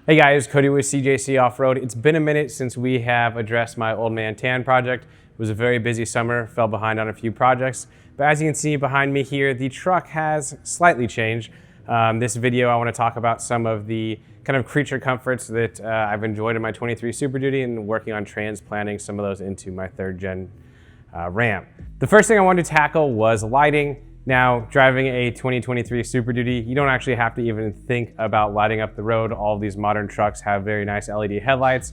Hey guys, Cody with CJC Off-Road. It's been a minute since we have addressed my old man tan project. It was a very busy summer, fell behind on a few projects. But as you can see behind me here, the truck has slightly changed. This video, I want to talk about some of the kind of creature comforts that I've enjoyed in my 23 Super Duty and working on transplanting some of those into my third gen Ram. The first thing I wanted to tackle was lighting. Now, driving a 2023 Super Duty, you don't actually have to even think about lighting up the road. All of these modern trucks have very nice LED headlights,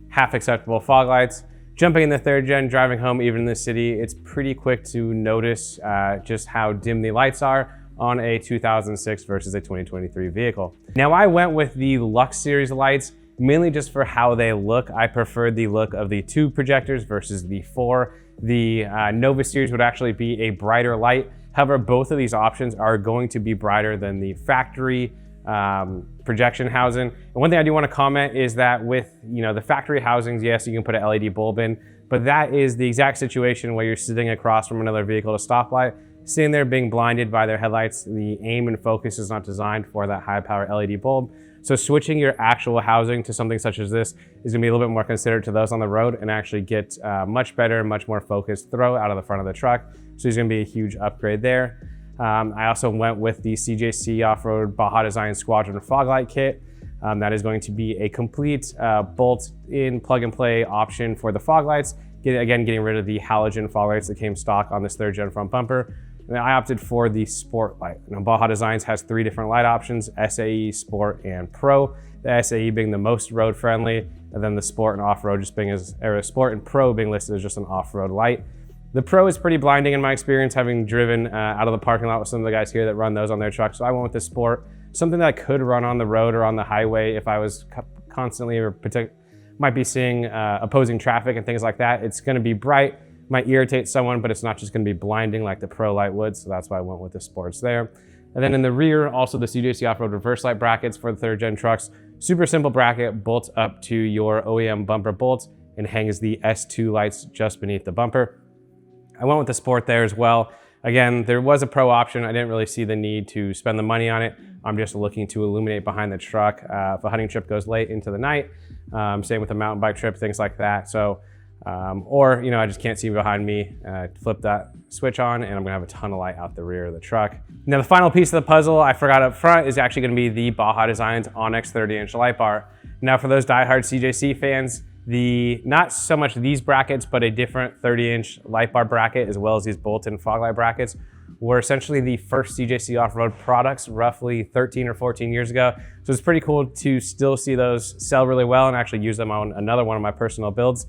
half acceptable fog lights. Jumping in the third gen, driving home even in the city, it's pretty quick to notice just how dim the lights are on a 2006 versus a 2023 vehicle. Now, I went with the Luxx series lights mainly just for how they look. I preferred the look of the 2 projectors versus the 4. The Nova series would actually be a brighter light. However, both of these options are going to be brighter than the factory projection housing. And one thing I do want to comment is that with the factory housings, yes, you can put an LED bulb in, but that is the exact situation where you're sitting across from another vehicle at a stoplight, sitting there being blinded by their headlights. The aim and focus is not designed for that high power LED bulb. So switching your actual housing to something such as this is gonna be a little bit more considerate to those on the road and actually get much better, much more focused throw out of the front of the truck. So it's gonna be a huge upgrade there. I also went with the CJC Off-Road Baja Design Squadron Fog Light Kit. That is going to be a complete bolt-in plug-and-play option for the fog lights. Getting rid of the halogen fog lights that came stock on this third gen front bumper. And I opted for the Sport light. Now, Baja Designs has 3 different light options: SAE, Sport, and Pro. The SAE being the most road friendly, and then the Sport and Off-Road just being Sport and Pro being listed as just an off-road light. The Pro is pretty blinding in my experience, having driven out of the parking lot with some of the guys here that run those on their trucks. So I went with the Sport, something that I could run on the road or on the highway if I was constantly or might be seeing opposing traffic and things like that. It's going to be bright, might irritate someone, but it's not just going to be blinding like the Pro light would. So that's why I went with the Sports there. And then in the rear, also the CJC Off-Road reverse light brackets for the third gen trucks. Super simple bracket, bolts up to your OEM bumper bolts and hangs the S2 lights just beneath the bumper. I went with the Sport there as well. Again, there was a Pro option. I didn't really see the need to spend the money on it. I'm just looking to illuminate behind the truck if a hunting trip goes late into the night. Same with a mountain bike trip, things like that. So, or I just can't see behind me, flip that switch on and I'm gonna have a ton of light out the rear of the truck. Now the final piece of the puzzle I forgot up front is actually gonna be the Baja Designs Onyx 30-inch light bar. Now for those diehard CJC fans, not so much these brackets, but a different 30-inch light bar bracket, as well as these bolt-in fog light brackets, were essentially the first CJC off-road products roughly 13 or 14 years ago. So it's pretty cool to still see those sell really well and actually use them on another one of my personal builds.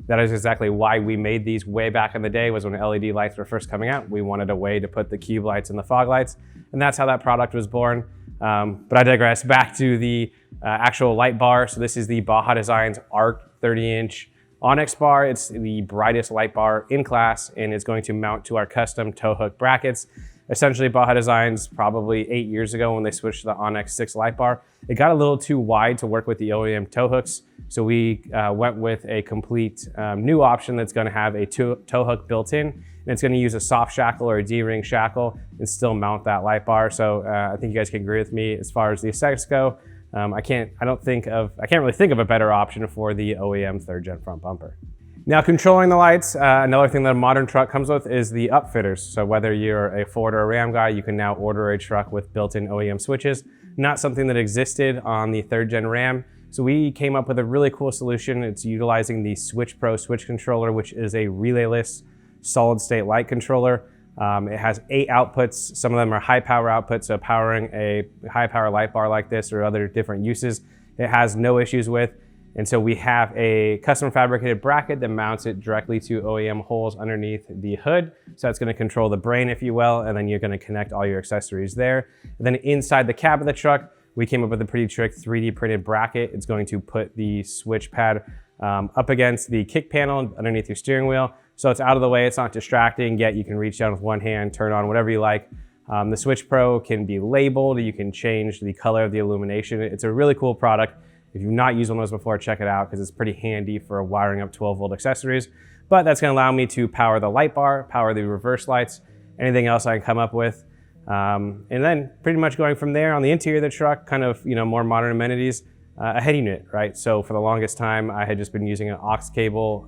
That is exactly why we made these way back in the day, was when LED lights were first coming out. We wanted a way to put the cube lights and the fog lights, and that's how that product was born. But I digress. Back to the actual light bar. So this is the Baja Designs Arc 30-inch Onyx bar. It's the brightest light bar in class, and it's going to mount to our custom tow hook brackets. Essentially, Baja Designs, probably 8 years ago when they switched to the Onyx 6 light bar, it got a little too wide to work with the OEM tow hooks. So we went with a complete new option that's going to have a tow hook built in, and it's going to use a soft shackle or a D-ring shackle and still mount that light bar. So I think you guys can agree with me as far as the aesthetics go. I can't really think of a better option for the OEM third gen front bumper. Now, controlling the lights, another thing that a modern truck comes with is the upfitters. So whether you're a Ford or a Ram guy, you can now order a truck with built-in OEM switches. Not something that existed on the third gen Ram. So we came up with a really cool solution. It's utilizing the Switch Pro switch controller, which is a relayless solid state light controller. It has 8 outputs. Some of them are high power outputs, so powering a high power light bar like this or other different uses, it has no issues with. And so we have a custom fabricated bracket that mounts it directly to OEM holes underneath the hood. So that's going to control the brain, if you will, and then you're going to connect all your accessories there. And then inside the cab of the truck, we came up with a pretty trick 3D printed bracket. It's going to put the switch pad up against the kick panel underneath your steering wheel. So it's out of the way, it's not distracting, yet you can reach down with one hand, turn on whatever you like. The Switch Pro can be labeled, you can change the color of the illumination. It's a really cool product. If you've not used one of those before, check it out because it's pretty handy for wiring up 12-volt accessories. But that's going to allow me to power the light bar, power the reverse lights, anything else I can come up with. And then pretty much going from there on the interior of the truck, kind of more modern amenities. a head unit, right? So for the longest time, I had just been using an aux cable,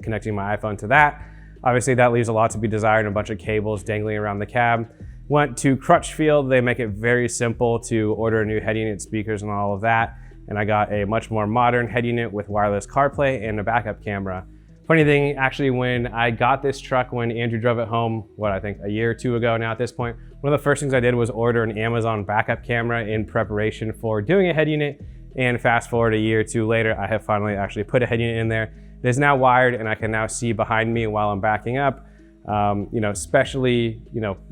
connecting my iPhone to that. Obviously that leaves a lot to be desired and a bunch of cables dangling around the cab. Went to Crutchfield. They make it very simple to order a new head unit, speakers and all of that. And I got a much more modern head unit with wireless CarPlay and a backup camera. Funny thing, actually, when I got this truck, when Andrew drove it home, I think a year or two ago now at this point, one of the first things I did was order an Amazon backup camera in preparation for doing a head unit. And fast forward a year or two later, I have finally actually put a head unit in there. It is now wired and I can now see behind me while I'm backing up. Especially,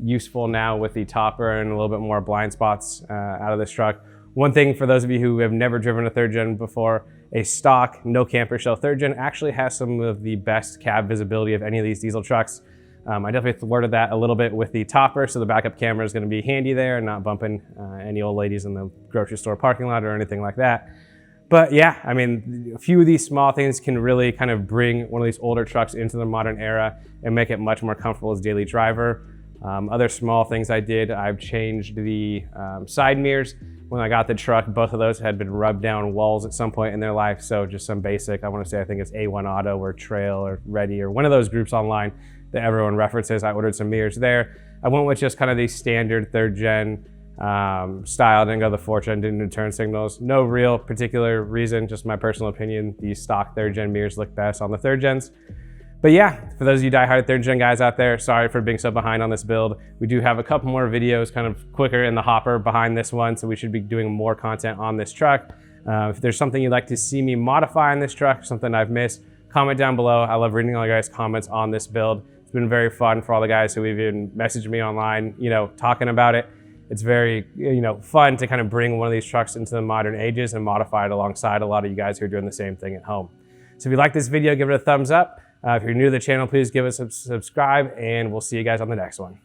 useful now with the topper and a little bit more blind spots out of this truck. One thing for those of you who have never driven a third gen before, a stock, no camper shell third gen actually has some of the best cab visibility of any of these diesel trucks. I definitely thwarted that a little bit with the topper, so the backup camera is going to be handy there and not bumping any old ladies in the grocery store parking lot or anything like that. But yeah, I mean, a few of these small things can really kind of bring one of these older trucks into the modern era and make it much more comfortable as a daily driver. Other small things I did, I've changed the side mirrors. When I got the truck, both of those had been rubbed down walls at some point in their life. So just some basic, I want to say, I think it's A1 Auto or Trail or Ready or one of those groups online that everyone references. I ordered some mirrors there. I went with just kind of the standard third gen style, didn't go the fourth gen, didn't do turn signals. No real particular reason, just my personal opinion. These stock third gen mirrors look best on the third gens. But yeah, for those of you diehard third gen guys out there, sorry for being so behind on this build. We do have a couple more videos kind of quicker in the hopper behind this one, so we should be doing more content on this truck. If there's something you'd like to see me modify on this truck, something I've missed, comment down below. I love reading all you guys' comments on this build. It's been very fun for all the guys who even messaged me online, talking about it. It's very, fun to kind of bring one of these trucks into the modern ages and modify it alongside a lot of you guys who are doing the same thing at home. So if you like this video, give it a thumbs up. If you're new to the channel, please give us a subscribe, and we'll see you guys on the next one.